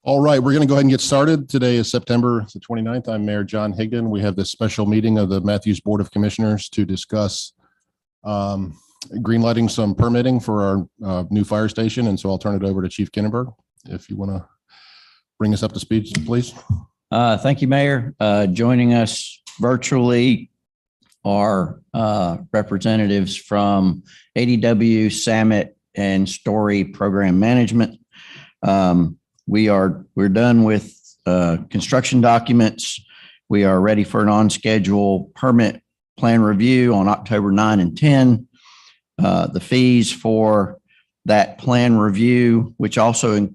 All right, we're going to go ahead and get started. Today is September the 29th. I'm Mayor John Higdon. We have this special meeting of the Matthews Board of Commissioners to discuss greenlighting some permitting for our new fire station. And so I'll turn it over to Chief Kinnenberg. If you want to bring us up to speed, please. Thank you, Mayor. Joining us virtually are representatives from ADW, Summit, and Story Program Management. We're done with construction documents. We are ready for an on-schedule permit plan review on October 9 and 10. The fees for that plan review, which also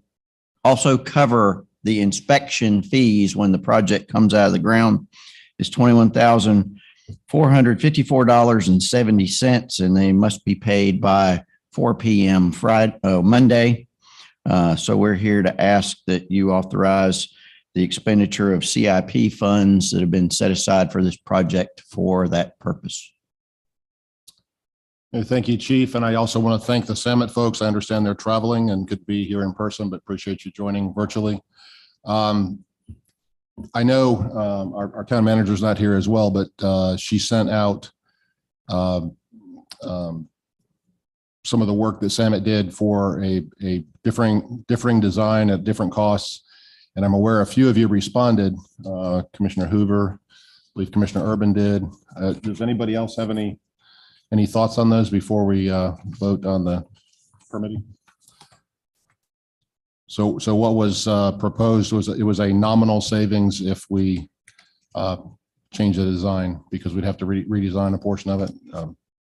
cover the inspection fees when the project comes out of the ground, is $21,454.70, and they must be paid by 4 p.m. Monday. So we're here to ask that you authorize the expenditure of CIP funds that have been set aside for this project for that purpose. Thank you, Chief. And I also want to thank the Summit folks. I understand they're traveling and could be here in person, but appreciate you joining virtually. I know our town manager is not here as well, but she sent out some of the work that Summit did for a differing design at different costs. And I'm aware a few of you responded. Commissioner Hoover, I believe Commissioner Urban did. Does anybody else have any thoughts on those before we vote on the permitting? So what was proposed was it was a nominal savings if we change the design, because we'd have to redesign a portion of it.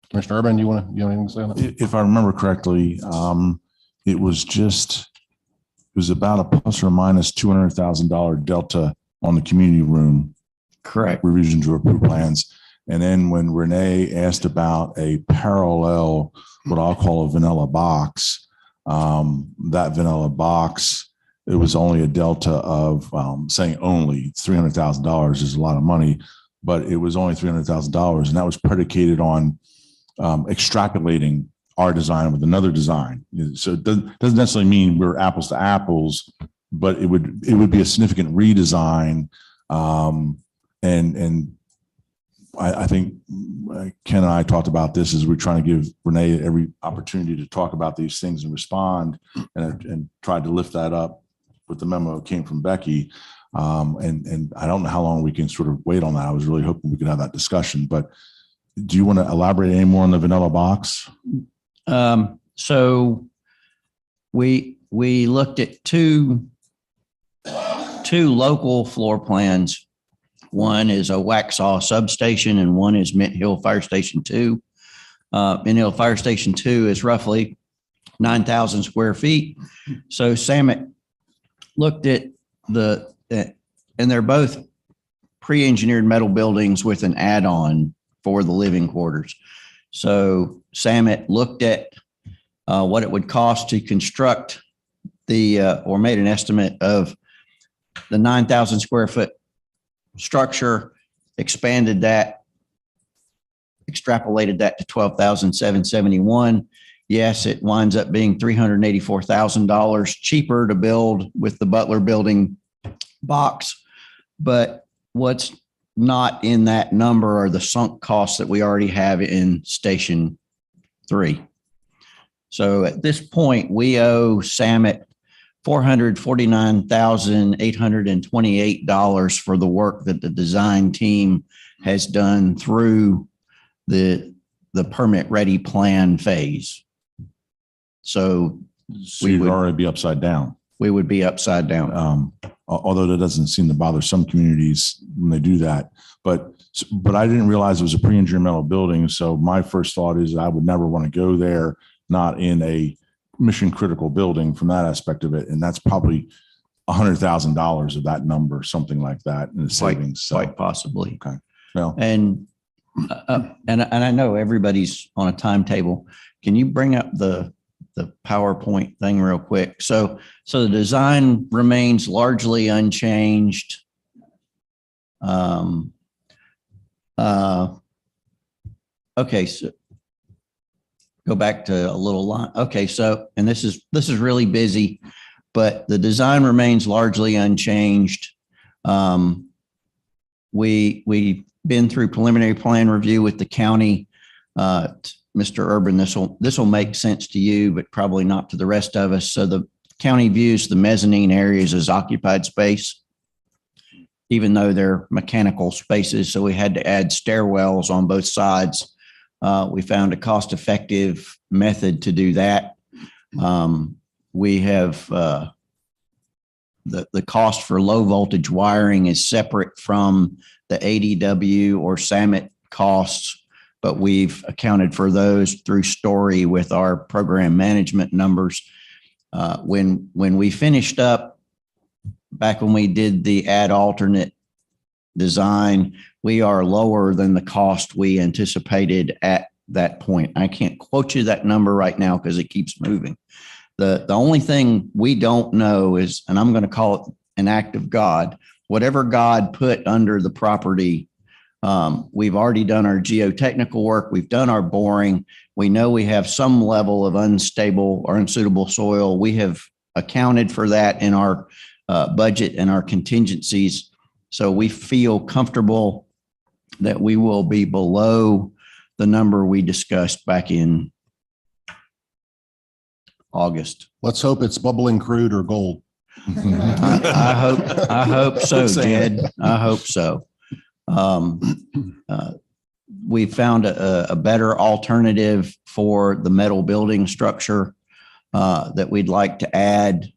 Commissioner Urban, you have anything to say on that? If I remember correctly, it was about a plus or minus $200,000 delta on the community room. Correct. Revision to approved plans. And then when Renee asked about a parallel, what I'll call a vanilla box, that vanilla box, it was only a delta of saying only $300,000 is a lot of money, but it was only $300,000. And that was predicated on extrapolating our design with another design. So it doesn't necessarily mean we're apples to apples, but it would be a significant redesign. And I think Ken and I talked about this as we're trying to give Renee every opportunity to talk about these things and respond, and tried to lift that up with the memo that came from Becky. And I don't know how long we can sort of wait on that. I was really hoping we could have that discussion, but do you want to elaborate any more on the vanilla box? So we looked at two local floor plans. One is a Waxhaw substation and one is Mint Hill Fire Station 2. Mint Hill Fire Station 2 is roughly 9,000 square feet. So Summit looked at and they're both pre-engineered metal buildings with an add-on for the living quarters. So Summit looked at what it would cost to construct or made an estimate of the 9,000 square foot structure, expanded that, extrapolated that to 12,771. Yes, it winds up being $384,000 cheaper to build with the Butler building box, but what's not in that number are the sunk costs that we already have in Station 3. So at this point, we owe Summit $449,828 for the work that the design team has done through the permit ready plan phase. So we would already be upside down. We would be upside down. Although that doesn't seem to bother some communities when they do that. But I didn't realize it was a pre-engineered metal building. So my first thought is I would never want to go there, not in a mission critical building from that aspect of it. And that's probably $100,000 of that number, something like that in the savings. Quite possibly. Okay. Well, and I know everybody's on a timetable. Can you bring up the PowerPoint thing real quick? So the design remains largely unchanged. Okay, so go back to a little line. Okay, so, and this is really busy. but the design remains largely unchanged. We've been through preliminary plan review with the county. Mr. Urban, this will make sense to you, but probably not to the rest of us. So the county views the mezzanine areas as occupied space, even though they're mechanical spaces. So we had to add stairwells on both sides. We found a cost-effective method to do that. We have the cost for low voltage wiring is separate from the ADW or SAMIT costs, but we've accounted for those through Story with our program management numbers. When we finished up, back when we did the add alternate design, we are lower than the cost we anticipated at that point. I can't quote you that number right now because it keeps moving. The only thing we don't know is, and I'm going to call it an act of God, whatever God put under the property. We've already done our geotechnical work. We've done our boring. We know we have some level of unstable or unsuitable soil. We have accounted for that in our budget and our contingencies. So we feel comfortable that we will be below the number we discussed back in August. Let's hope it's bubbling crude or gold. I hope so, Jed. I hope so. We found a better alternative for the metal building structure that we'd like to add.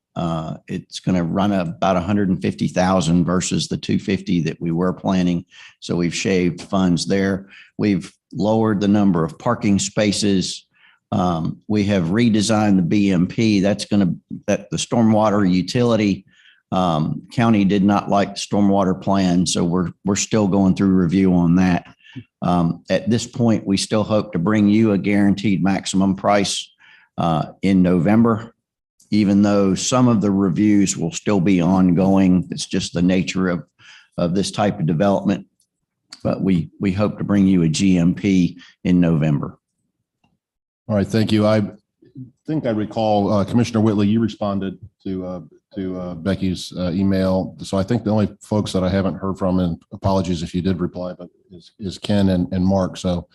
It's going to run about 150,000 versus the 250 that we were planning. So we've shaved funds there. We've lowered the number of parking spaces. We have redesigned the BMP. That's the stormwater utility. County did not like the stormwater plan, so we're still going through review on that. At this point, we still hope to bring you a guaranteed maximum price in November, even though some of the reviews will still be ongoing. It's just the nature of this type of development. But we hope to bring you a GMP in November. All right, thank you. I think I recall Commissioner Whitley, you responded to Becky's email. So I think the only folks that I haven't heard from, and apologies if you did reply, but is Ken and Mark. So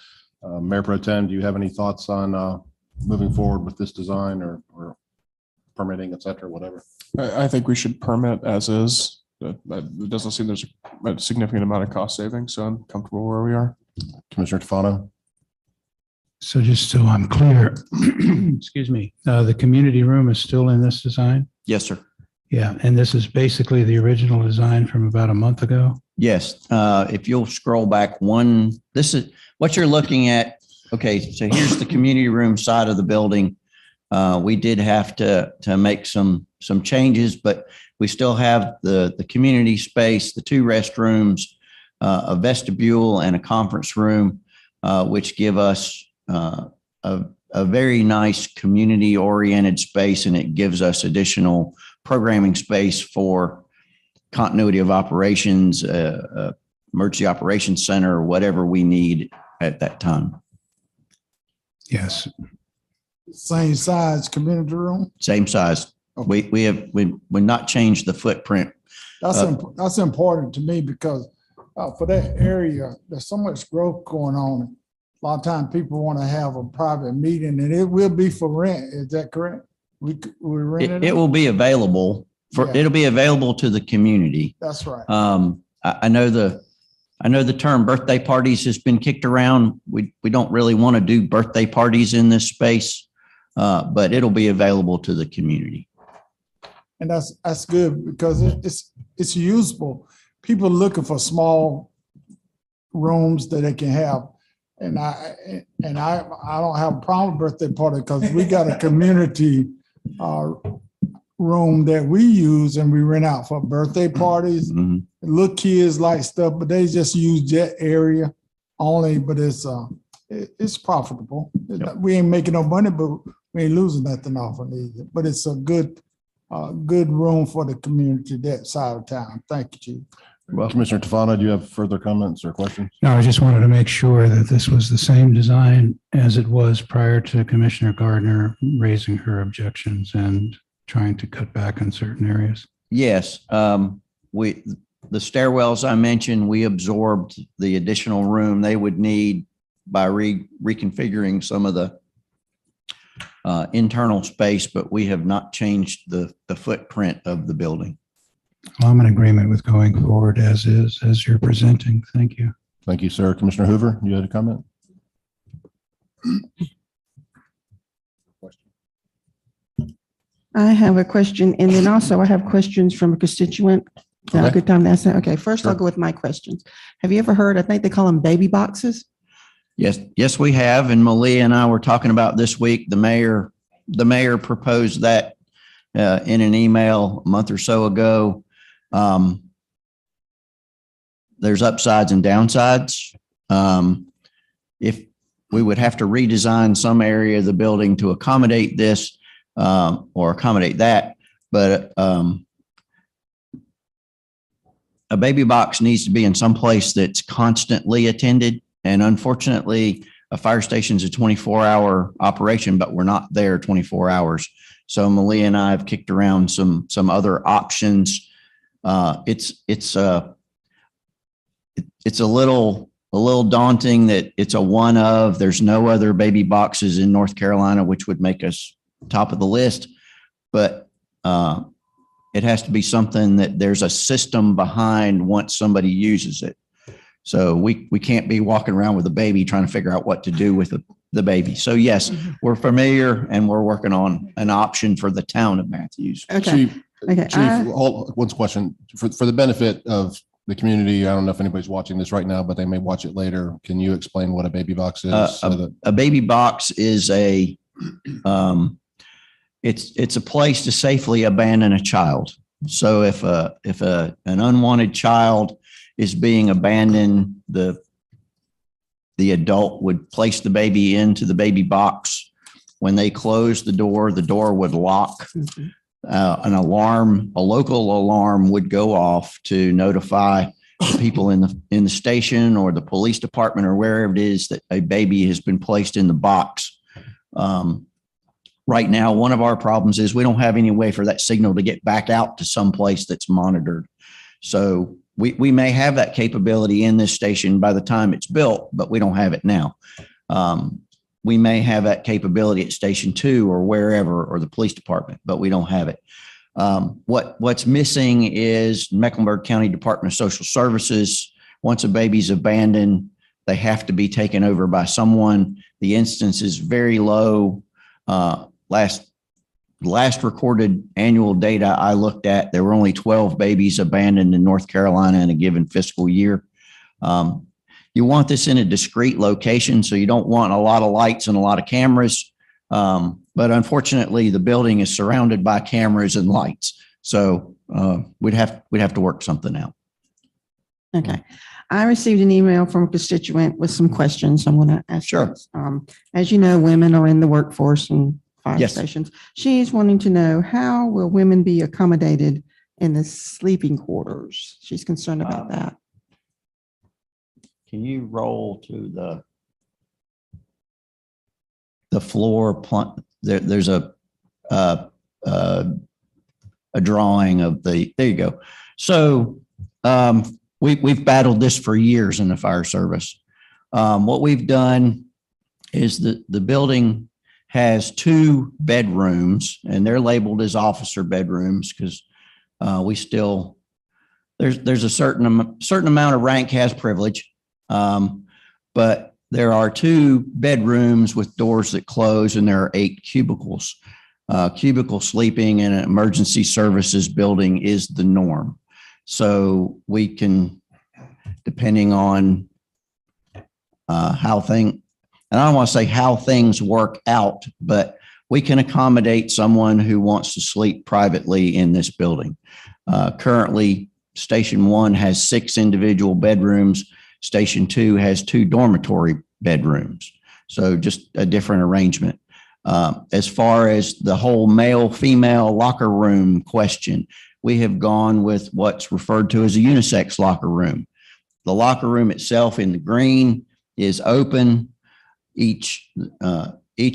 Mayor Pro Tem, do you have any thoughts on moving forward with this design or permitting, et cetera, whatever? I think we should permit as is. It doesn't seem there's a significant amount of cost savings, so I'm comfortable where we are. Commissioner Tefano? So just so I'm clear, excuse me, the community room is still in this design? Yes, sir. Yeah, and this is basically the original design from about a month ago? Yes. If you'll scroll back one, this is what you're looking at. Okay, so here's the community room side of the building. We did have to make some changes, but we still have the community space, the 2 restrooms, a vestibule and a conference room, which give us a very nice community oriented space, and it gives us additional programming space for continuity of operations, emergency operations center, whatever we need at that time. Yes. Same size community room? Same size. We've not changed the footprint. That's important to me because for that area, there's so much growth going on. A lot of times people want to have a private meeting and it will be for rent. Is that correct? We rent It will be available it'll be available to the community. That's right. I know the term birthday parties has been kicked around. We don't really want to do birthday parties in this space, but it'll be available to the community. And that's good because it's usable. People looking for small rooms that they can have. And I don't have a problem with birthday party because we got a community room that we use and we rent out for birthday parties. Mm-hmm. Little kids like stuff, but they just use that area only. But it's profitable. Yep. We ain't making no money, but we ain't losing nothing off of it. But it's a good room for the community that side of town. Thank you, Chief. Well, Commissioner Tefano, do you have further comments or questions? No, I just wanted to make sure that this was the same design as it was prior to Commissioner Gardner raising her objections and trying to cut back on certain areas? Yes, the stairwells I mentioned, we absorbed the additional room they would need by reconfiguring some of the internal space, but we have not changed the footprint of the building. Well, I'm in agreement with going forward as is, as you're presenting. Thank you. Thank you, sir. Commissioner Hoover, you had a comment? I have a question, and then also I have questions from a constituent. Is that a Okay. good time to ask that? Okay, first I'll Sure. go with my questions. Have you ever heard, I think they call them baby boxes? Yes, we have. And Malia and I were talking about this week. The mayor proposed that in an email a month or so ago. There's upsides and downsides. If we would have to redesign some area of the building to accommodate this or accommodate that, but a baby box needs to be in some place that's constantly attended. And unfortunately, a fire station is a 24-hour operation, but we're not there 24 hours. So Malia and I have kicked around some other options. It's a little daunting that it's a one of. There's no other baby boxes in North Carolina, which would make us top of the list. But it has to be something that there's a system behind once somebody uses it. So we can't be walking around with a baby trying to figure out what to do with the baby. So yes, we're familiar and we're working on an option for the town of Matthews. Okay, Chief, okay. Chief, one question for the benefit of the community. I don't know if anybody's watching this right now, but they may watch it later. Can you explain what a baby box is? A baby box is it's a place to safely abandon a child. So if an unwanted child is being abandoned, the adult would place the baby into the baby box. When they close the door would lock. An alarm, a local alarm would go off to notify the people in the station or the police department or wherever it is that a baby has been placed in the box. Right now, one of our problems is we don't have any way for that signal to get back out to some place that's monitored. So we may have that capability in this station by the time it's built, but we don't have it now. We may have that capability at Station 2 or wherever, or the police department, but we don't have it. What's missing is Mecklenburg County Department of Social Services. Once a baby's abandoned, they have to be taken over by someone. The instance is very low. Last recorded annual data I looked at, there were only 12 babies abandoned in North Carolina in a given fiscal year. You want this in a discrete location, so you don't want a lot of lights and a lot of cameras. But unfortunately, the building is surrounded by cameras and lights. So we'd have to work something out. Okay. I received an email from a constituent with some questions I'm going to ask. Sure. those. As you know, women are in the workforce and fire Yes. stations. She's wanting to know, how will women be accommodated in the sleeping quarters? She's concerned about that. Can you roll to the floor? There's a drawing of there you go. So we've battled this for years in the fire service. What we've done is the building has 2 bedrooms, and they're labeled as officer bedrooms because we still, there's a certain amount of rank has privilege. But there are 2 bedrooms with doors that close, and there are 8 cubicles. Cubicle sleeping in an emergency services building is the norm. So we can, depending on and I don't want to say how things work out, but we can accommodate someone who wants to sleep privately in this building. Currently, Station 1 has 6 individual bedrooms. Station 2 has 2 dormitory bedrooms. So just a different arrangement. As far as the whole male-female locker room question, we have gone with what's referred to as a unisex locker room. The locker room itself in the green is open. Each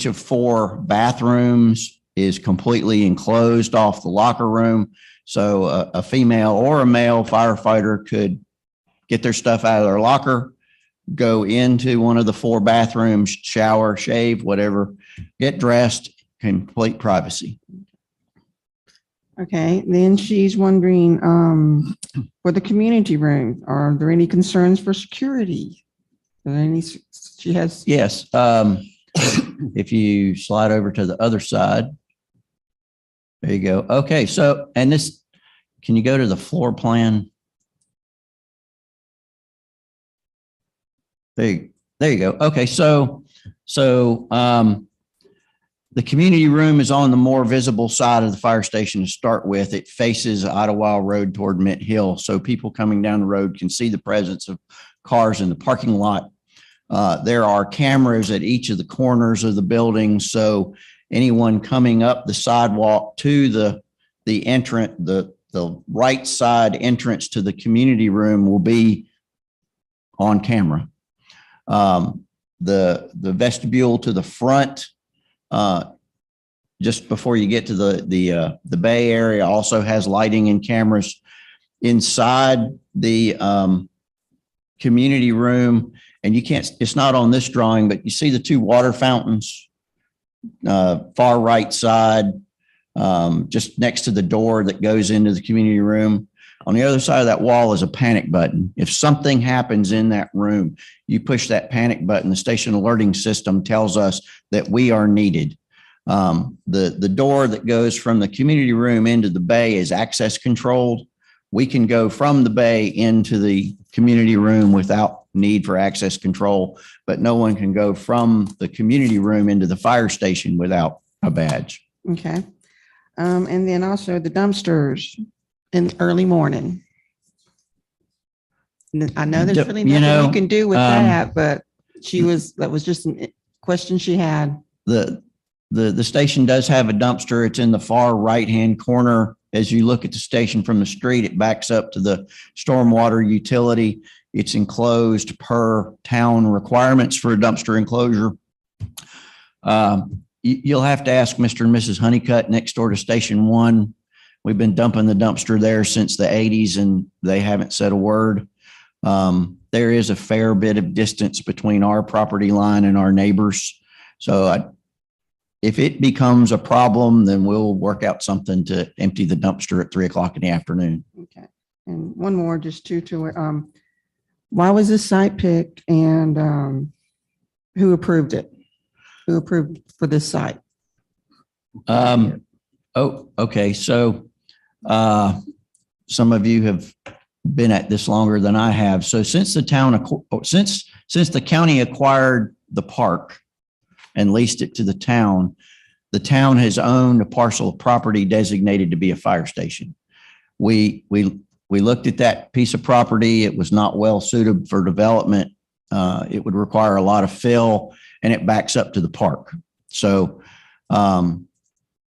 of 4 bathrooms is completely enclosed off the locker room. So a female or a male firefighter could get their stuff out of their locker, go into one of the 4 bathrooms, shower, shave, whatever, get dressed, complete privacy. Okay, then she's wondering, for the community room, are there any concerns for security? Are there any, she has, Yes. If you slide over to the other side, there you go. Okay. So, and this, can you go to the floor plan? There you go. Okay. So, the community room is on the more visible side of the fire station to start with. It faces Idlewild Road toward Mint Hill. So people coming down the road can see the presence of cars in the parking lot. There are cameras at each of the corners of the building. So anyone coming up the sidewalk to the entrance, the right side entrance to the community room will be on camera. The vestibule to the front, just before you get to the bay area, also has lighting and cameras. Inside the community room, and you can't, it's not on this drawing, but you see the 2 water fountains, far right side, just next to the door that goes into the community room. On the other side of that wall is a panic button. If something happens in that room, you push that panic button, the station alerting system tells us that we are needed. The door that goes from the community room into the bay is access controlled. We can go from the bay into the community room without need for access control, but no one can go from the community room into the fire station without a badge. okay. And then also the dumpsters in the early morning. I know there's really You nothing know, you can do with that, but that was just a question she had. The station does have a dumpster. It's in the far right-hand corner. As you look at the station from the street, it backs up to the stormwater utility. It's enclosed per town requirements for a dumpster enclosure. You'll have to ask Mr. and Mrs. Honeycutt next door to Station 1. We've been dumping the dumpster there since the 80s and they haven't said a word. There is a fair bit of distance between our property line and our neighbors. So if it becomes a problem, then we'll work out something to empty the dumpster at 3:00 in the afternoon. Okay. And one more, just why was this site picked and who approved it? Who approved for this site? Okay. So some of you have been at this longer than I have. So since the county acquired the park and leased it to the town has owned a parcel of property designated to be a fire station. We looked at that piece of property. It was not well suited for development. It would require a lot of fill and it backs up to the park. So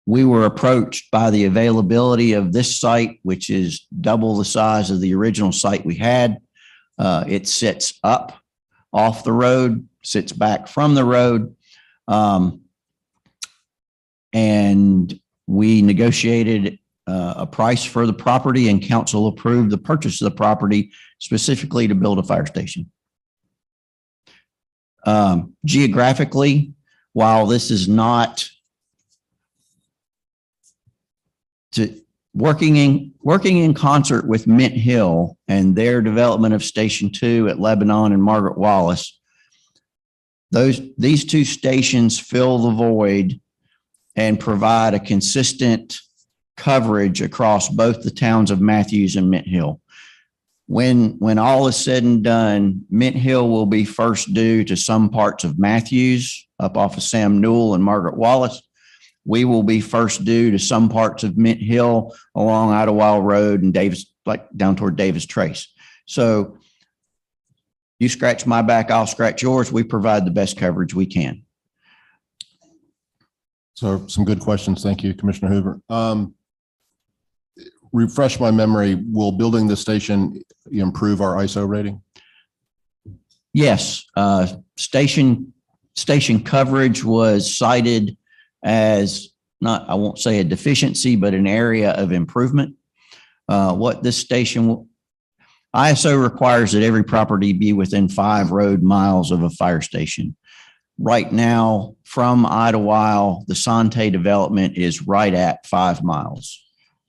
we were approached by the availability of this site, which is double the size of the original site we had. It sits up off the road, sits back from the road. And we negotiated a price for the property and council approved the purchase of the property specifically to build a fire station. Geographically, while this is not working in concert with Mint Hill and their development of Station 2 at Lebanon and Margaret Wallace, these 2 stations fill the void and provide a consistent coverage across both the towns of Matthews and Mint Hill. When all is said and done, Mint Hill will be first due to some parts of Matthews up off of Sam Newell and Margaret Wallace. We will be first due to some parts of Mint Hill along Idlewild Road and Davis, like down toward Davis Trace. So you scratch my back, I'll scratch yours. We provide the best coverage we can. So some good questions. Thank you, Commissioner Hoover. Refresh my memory. Will building the station improve our ISO rating? Yes. Station coverage was cited as I won't say a deficiency, but an area of improvement. What this station ISO requires that every property be within 5 road miles of a fire station. Right now, from Idlewild, the Sante development is right at 5 miles.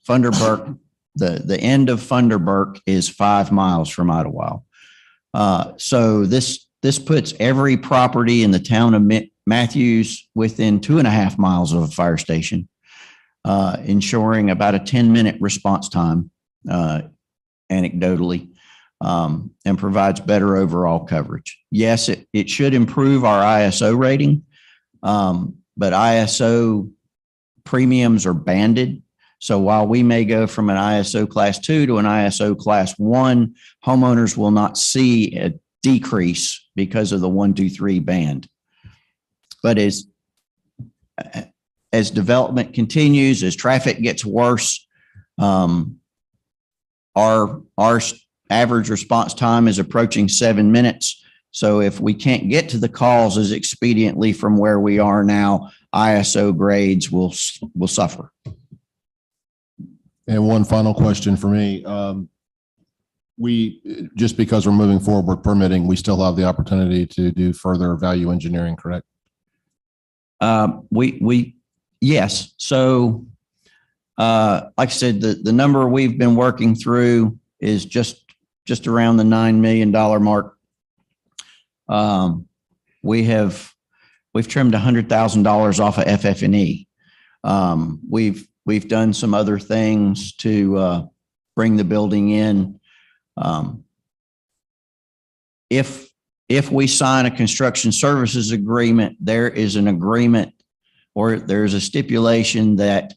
Funderburk, the end of Funderburk is 5 miles from Idlewild. So this puts every property in the town of Matthews within 2.5 miles of a fire station, ensuring about a 10-minute response time, anecdotally, and provides better overall coverage. Yes, it should improve our ISO rating, but ISO premiums are banded. So while we may go from an ISO class 2 to an ISO class 1, homeowners will not see a decrease because of the 1, 2, 3 band. But as development continues, as traffic gets worse, our average response time is approaching 7 minutes. So if we can't get to the calls as expediently from where we are now, ISO grades will suffer. And one final question for me. Just because we're moving forward with permitting, we still have the opportunity to do further value engineering, correct? Yes. So, like I said, the number we've been working through is just around the $9 million mark. We've trimmed $100,000 off of FF&E. We've done some other things to bring the building in. If we sign a construction services agreement, there is an agreement or there's a stipulation that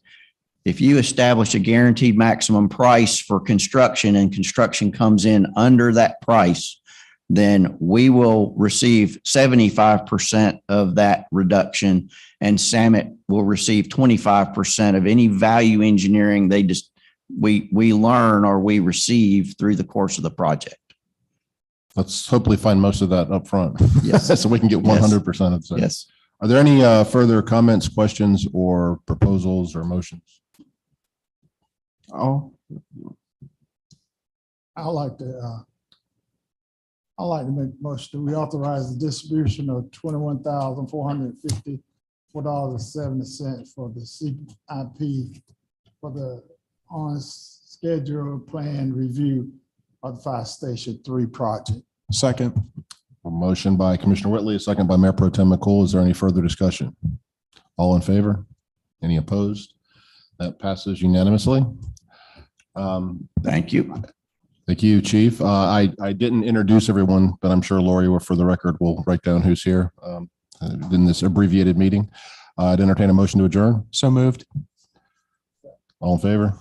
if you establish a guaranteed maximum price for construction and construction comes in under that price, then we will receive 75% of that reduction and Summit will receive 25% of any value engineering we learn or we receive through the course of the project. Let's hopefully find most of that up front. Yes. So we can get 100% of it. Yes. Are there any further comments, questions, or proposals or motions? Oh, I like to make a motion that we authorize the distribution of $21,454.70 for the CIP for the on schedule plan review of the Fire Station 3 project. second. A motion by Commissioner Whitley, a second by Mayor Pro Tem McCool. Is there any further discussion? All in favor? Any opposed? That passes unanimously. Thank you. Thank you, Chief. I didn't introduce everyone, but I'm sure Lori will, for the record, will write down who's here in this abbreviated meeting. I'd entertain a motion to adjourn. So moved. All in favor?